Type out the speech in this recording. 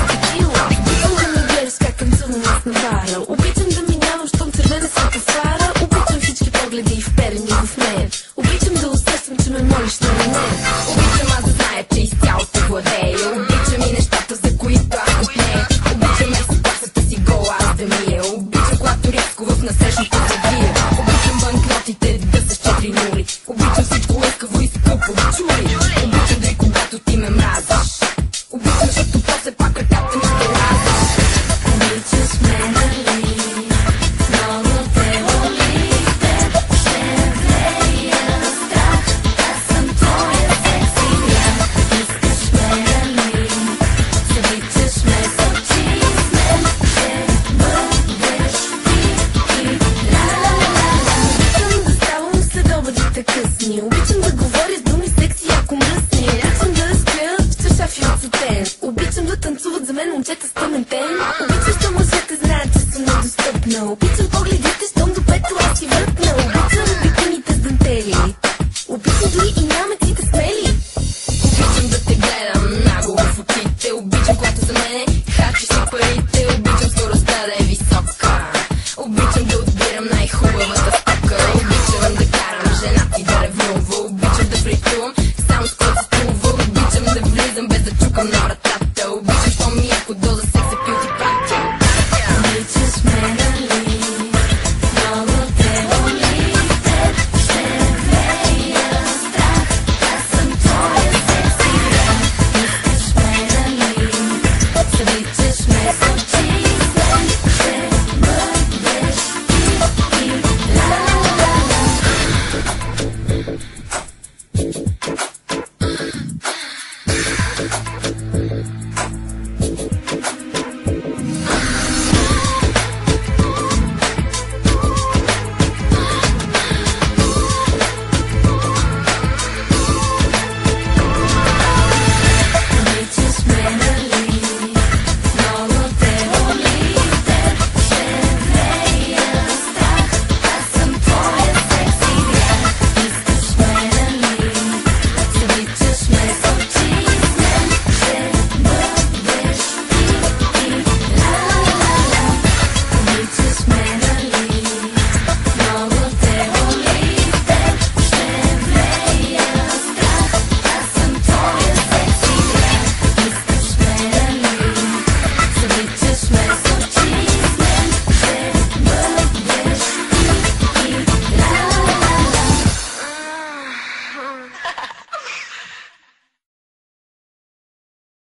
текила. Обичам да ме гледаш как танцувам аз на бара. Обичам да минавам, щом червена светофара. Обичам всички погледи вперени в мен. Обичам да усещам, че ме молиш на рамен. Обичам аз да зная, че изцяло те владея. Обичам и нещата, за които аз купнея. Обичам аз ситуацията си гола, аз да мия. Обичам, когато рязко в насрещното завия. Обичам банкнотите да са с 4 нули. Обичам всичко лъскаво и скъпо, чули. Обичам дори когато ти ме мразиш. Обичам, защото после пак ръката ми те разиш. Обичаш ме, нали? Много те боли, теб ще влея на страх. Аз съм твоя секси бряг. Искаш ме, нали? Завичаш ме с очи, с мен ще бъдеш ти. Ла-ла-ла-ла-ла. Обичам да ставам следобедите късни. Обичам да говоря с думи секси, ако мръсни. Обичам да спя в чашафи от сатен. Обичам да танцуват за мен момчета с тъмен тен. Обичам, що мъжете знаят, че съм недостъпна. Обичам погледите, щом до пето аз си въртна. Обичам бикините с дантели. Обичам дори и намеците смели. Обичам да те гледам нагло в очите. Обичам, когато за мене харчиш си пари.